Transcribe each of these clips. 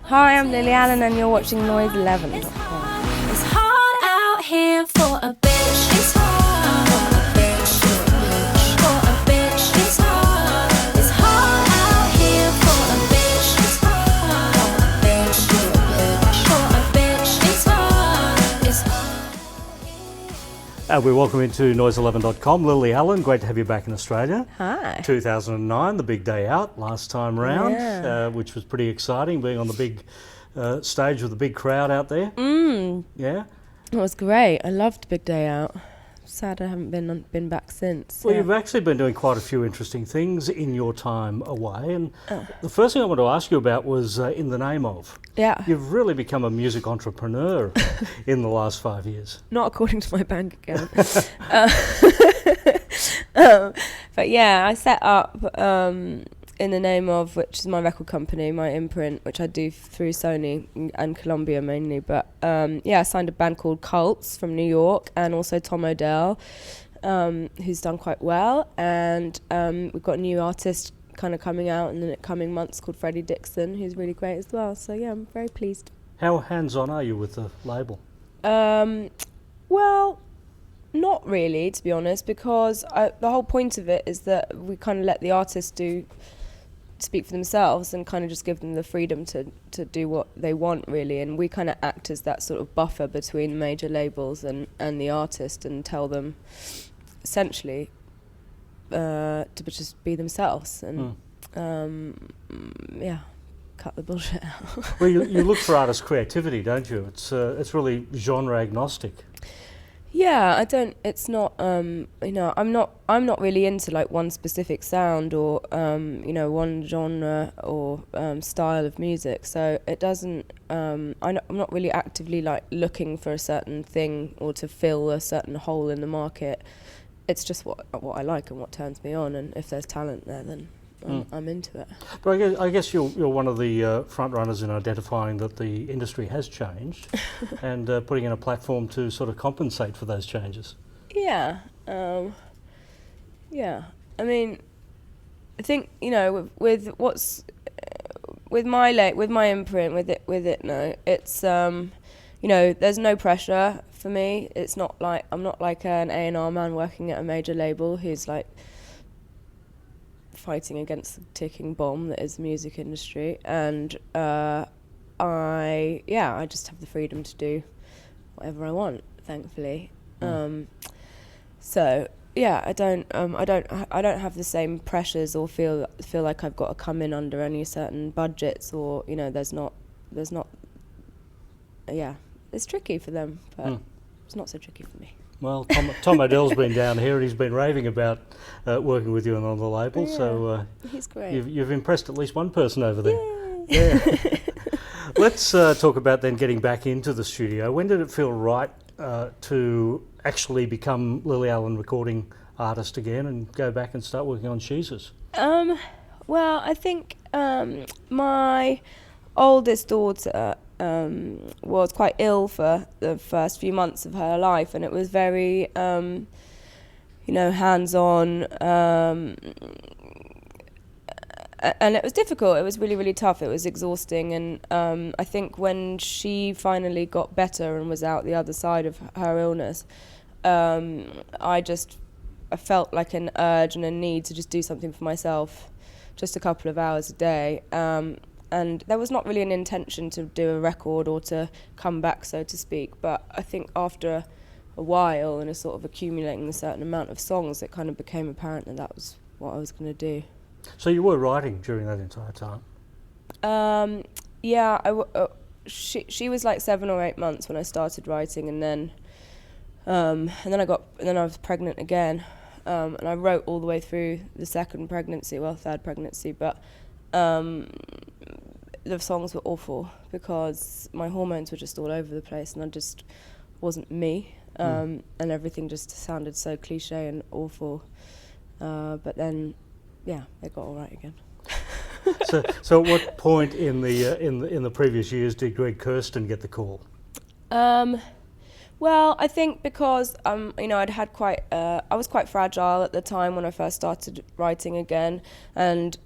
Hi, I'm Lily Allen and you're watching Noise11.com. It's hard out here for a bitch. It's hard for a bitch. For a bitch, it's hard. It's hard out here for a bitch. It's hard for a bitch. For a bitch, it's hard. It's hard. We welcome into Noise11.com. Lily Allen, great to have you back in Australia. Hi. 2009, the big day out last time round, Yeah. which was pretty exciting, being on the big stage with a big crowd out there. Yeah. It was great. I loved Big Day Out. Sad I haven't been back since. Well, Yeah. you've actually been doing quite a few interesting things in your time away, and the first thing I want to ask you about was In the Name Of. Yeah. You've really become a music entrepreneur in the last 5 years. Not according to my bank account. But yeah, I set up In the Name Of, which is my record company, my imprint, which I do through Sony and Columbia mainly. But yeah, I signed a band called Cults from New York, and also Tom Odell, who's done quite well. And we've got a new artist kind of coming out in the coming months called Freddie Dixon, who's really great as well. So yeah, I'm very pleased. How hands-on are you with the label? Well, not really, to be honest, because the whole point of it is that we kind of let the artists speak for themselves and kind of just give them the freedom to do what they want, really. And we kind of act as that sort of buffer between major labels and the artist, and tell them essentially to just be themselves and yeah, cut the bullshit out. Well, you look for artist creativity, don't you? It's really genre agnostic. Yeah, it's not, I'm not really into like one specific sound or, one genre or style of music. So it doesn't, I'm not really actively like looking for a certain thing or to fill a certain hole in the market. It's just what I like and what turns me on. And if there's talent there, then I'm into it. But I guess you're one of the front runners in identifying that the industry has changed and putting in a platform to sort of compensate for those changes. Yeah, yeah. I mean, I think with my imprint with it. No, it's there's no pressure for me. It's not like I'm not like an A&R man working at a major label who's like fighting against the ticking bomb that is the music industry, and I just have the freedom to do whatever I want, thankfully. So yeah, I don't have the same pressures or feel like I've got to come in under any certain budgets, or there's not it's tricky for them, but it's not so tricky for me. Well, Tom Odell's been down here and he's been raving about working with you on the label, Yeah, so he's great. You've impressed at least one person over there. Yay. Yeah. Let's talk about then getting back into the studio. When did it feel right to actually become Lily Allen recording artist again and go back and start working on Sheezus? Well, I think my oldest daughter was quite ill for the first few months of her life, and it was very hands-on, and it was difficult. It was really, really tough. It was exhausting, and I think when she finally got better and was out the other side of her illness, I felt like an urge and a need to just do something for myself, just a couple of hours a day. And there was not really an intention to do a record or to come back, so to speak. But I think after a while and a sort of accumulating a certain amount of songs, it kind of became apparent that was what I was going to do. So you were writing during that entire time? Yeah, she was like 7 or 8 months when I started writing, and then I was pregnant again, and I wrote all the way through the third pregnancy, but the songs were awful because my hormones were just all over the place, and I just wasn't me, and everything just sounded so cliche and awful. But then, yeah, they got all right again. So at what point in the previous years did Greg Kirsten get the call? Well, I think because I'd had I was quite fragile at the time when I first started writing again, and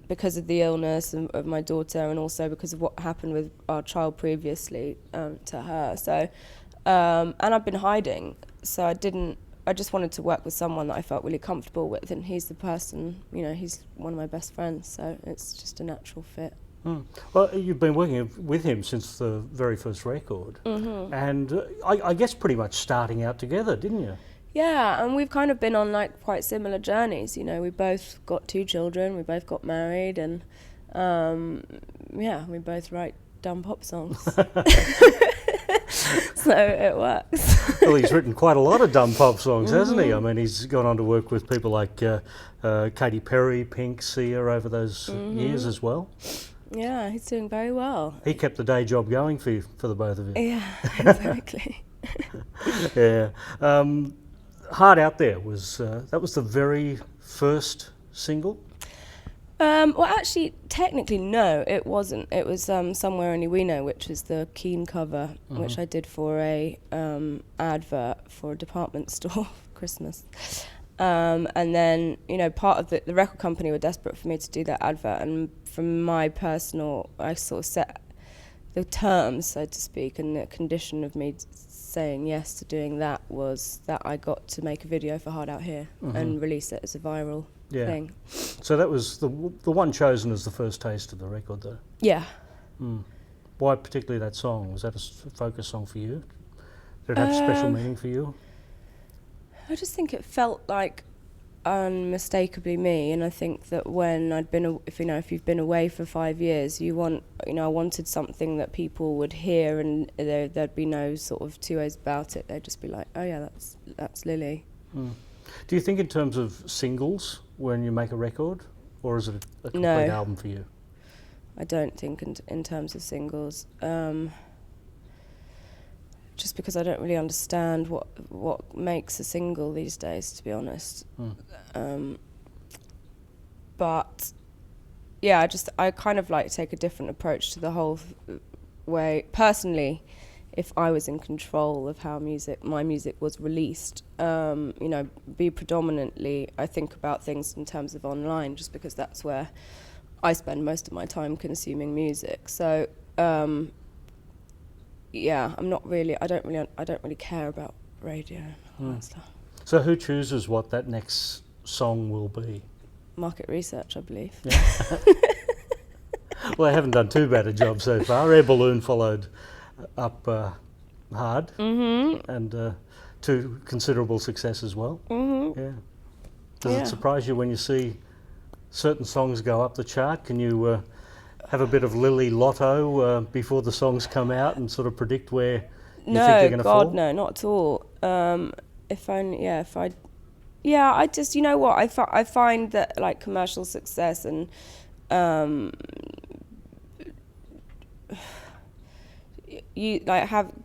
because of the illness of my daughter, and also because of what happened with our child previously to her. So, and I've been hiding, so I just wanted to work with someone that I felt really comfortable with, and he's the person. He's one of my best friends, so it's just a natural fit. Well, you've been working with him since the very first record, and I guess pretty much starting out together, didn't you? Yeah, and we've kind of been on like quite similar journeys. We both got 2 children, we both got married, and we both write dumb pop songs. So it works. Well, he's written quite a lot of dumb pop songs, hasn't he? I mean, he's gone on to work with people like Katy Perry, Pink, Sia over those years as well. Yeah, he's doing very well. He kept the day job going for the both of you. Yeah, exactly. Yeah. Hard Out There was the very first single? Well, actually, technically, no, it wasn't. It was Somewhere Only We Know, which is the Keen cover, which I did for a advert for a department store for Christmas. And then, part of the record company were desperate for me to do that advert, and from my personal, I sort of set the terms, so to speak, and the condition of me saying yes to doing that was that I got to make a video for Hard Out Here and release it as a viral thing. So that was the one chosen as the first taste of the record, though? Yeah. Why particularly that song? Was that a focus song for you? Did it have special meaning for you? I just think it felt like unmistakably me, and I think that when I'd been, if you've been away for 5 years, I wanted something that people would hear, and there'd be no sort of two ways about it. They'd just be like, oh yeah, that's Lily. Do you think in terms of singles when you make a record, or is it a complete album for you? I don't think in terms of singles. Just because I don't really understand what makes a single these days, to be honest. But yeah, I kind of like take a different approach to the whole way. Personally, if I was in control of how my music was released, be predominantly, I think about things in terms of online, just because that's where I spend most of my time consuming music. So. Yeah, I don't really care about radio and all that stuff. So who chooses what that next song will be? Market research, I believe. Yeah. Well, they haven't done too bad a job so far. Air Balloon followed up hard, and to considerable success as well. Yeah. Does it surprise you when you see certain songs go up the chart? Can you have a bit of Lily Lotto before the songs come out and sort of predict where you think they're going to fall? No, not at all. I just, I find that like commercial success and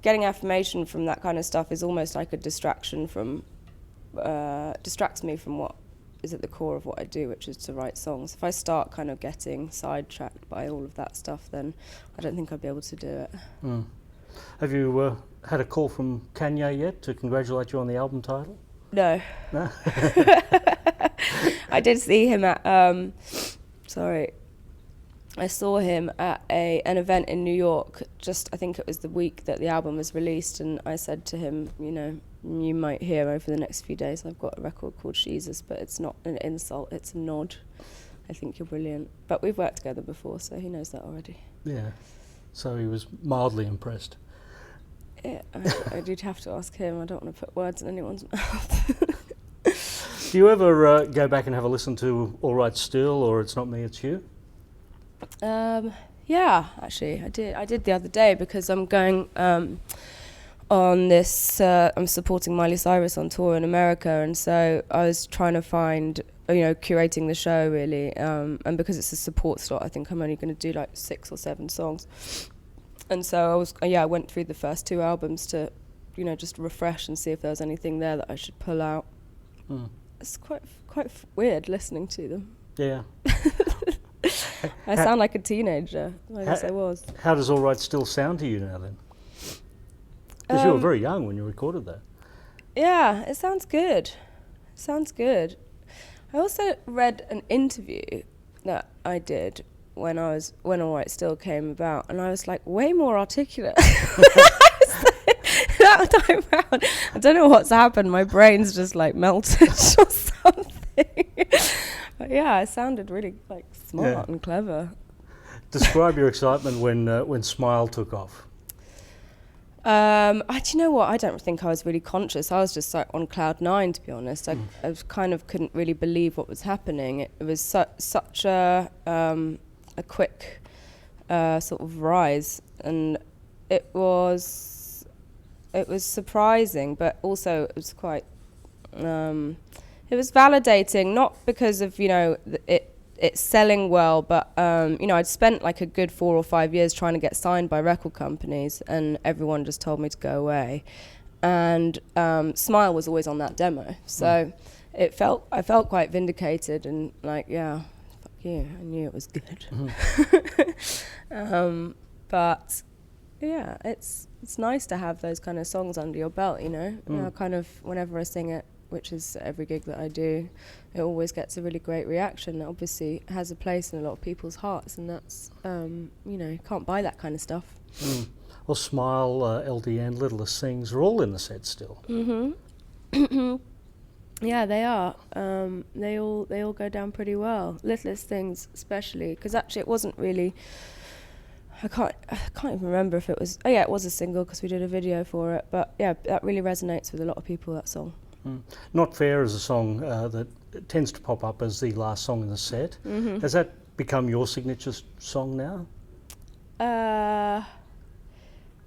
getting affirmation from that kind of stuff is almost like a distraction from, distracts me from what is at the core of what I do, which is to write songs. If I start kind of getting sidetracked by all of that stuff, then I don't think I'd be able to do it. Have you had a call from Kanye yet to congratulate you on the album title? No. I did see him at, I saw him at an event in New York, I think it was the week that the album was released, and I said to him, you might hear over the next few days I've got a record called Sheezus, but it's not an insult, it's a nod. I think you're brilliant. But we've worked together before, so he knows that already. Yeah. So he was mildly impressed. Yeah, I did have to ask him. I don't want to put words in anyone's mouth. Do you ever go back and have a listen to All Right Still or It's Not Me, It's You? Yeah, actually, I did the other day, because I'm going on this, I'm supporting Miley Cyrus on tour in America, and so I was trying to find, curating the show really, and because it's a support slot, I think I'm only going to do like 6 or 7 songs, and so I went through the first 2 albums to, just refresh and see if there was anything there that I should pull out. It's quite weird listening to them. Yeah. I sound like a teenager. I guess I was. How does All Right Still sound to you now then? Because you were very young when you recorded that. Yeah, it sounds good. Sounds good. I also read an interview that I did when All Right Still came about, and I was like way more articulate. That time round, I don't know what's happened. My brain's just like melted or something. But yeah, I sounded really like smart and clever. Describe your excitement when Smile took off. Do you know what? I don't think I was really conscious. I was just like on cloud 9, to be honest. I kind of couldn't really believe what was happening. It was such a quick sort of rise, and it was surprising, but also it was quite. It was validating, not because of it's selling well, but I'd spent like a good 4 or 5 years trying to get signed by record companies, and everyone just told me to go away. And Smile was always on that demo, so I felt quite vindicated, and like, yeah, fuck you, I knew it was good. But yeah, it's nice to have those kind of songs under your belt, you know, kind of whenever I sing it, which is every gig that I do, it always gets a really great reaction. It obviously has a place in a lot of people's hearts, and that's, you can't buy that kind of stuff. Well, Smile, LDN, Littlest Things are all in the set still. Yeah, they are. They all go down pretty well. Littlest Things especially, because actually it wasn't really. I can't even remember if it was. Oh yeah, it was a single because we did a video for it. But yeah, that really resonates with a lot of people. That song. Not Fair is a song that tends to pop up as the last song in the set. Has that become your signature song now?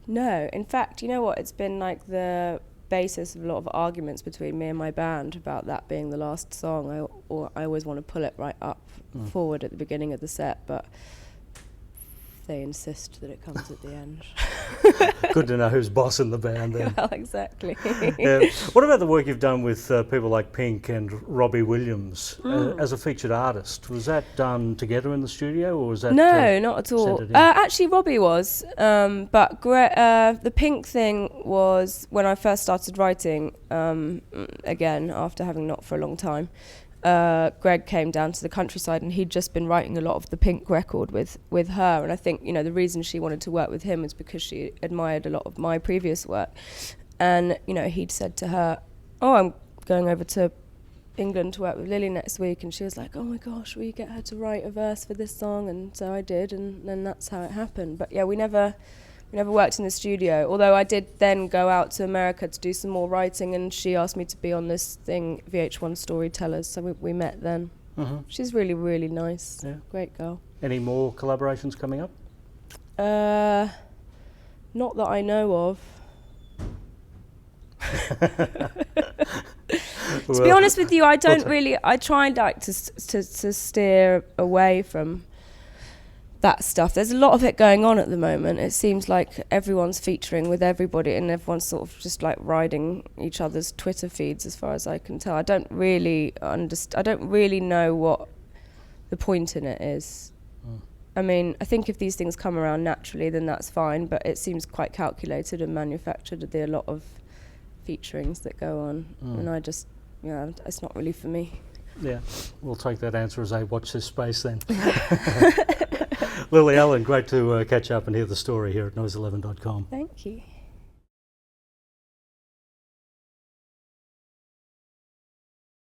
No. In fact, you know what? It's been like the basis of a lot of arguments between me and my band about that being the last song. I always want to pull it right up forward at the beginning of the set, but they insist that it comes at the end. Good to know who's boss in the band then. Well, exactly. What about the work you've done with people like Pink and Robbie Williams as a featured artist? Was that done together in the studio, or was that... No, not at all. Actually, Robbie was, but the Pink thing was when I first started writing, again, after having not for a long time. Greg came down to the countryside, and he'd just been writing a lot of the Pink record with her, and I think the reason she wanted to work with him was because she admired a lot of my previous work. And he'd said to her, "Oh, I'm going over to England to work with Lily next week," and she was like, "Oh my gosh, will you get her to write a verse for this song?" And so I did, and then that's how it happened. But yeah, we never worked in the studio, although I did then go out to America to do some more writing, and she asked me to be on this thing, VH1 Storytellers, so we met then. She's really, really nice. Yeah. Great girl. Any more collaborations coming up? Not that I know of. To be honest with you, I try like to steer away from that stuff. There's a lot of it going on at the moment. It seems like everyone's featuring with everybody, and everyone's sort of just like riding each other's Twitter feeds, as far as I can tell. I don't really know what the point in it is. I mean, I think if these things come around naturally, then that's fine, but it seems quite calculated and manufactured. There are a lot of featurings that go on, and I just, it's not really for me. Yeah, we'll take that answer as a watch this space then. Lily Allen, great to catch up and hear the story here at noise11.com. Thank you.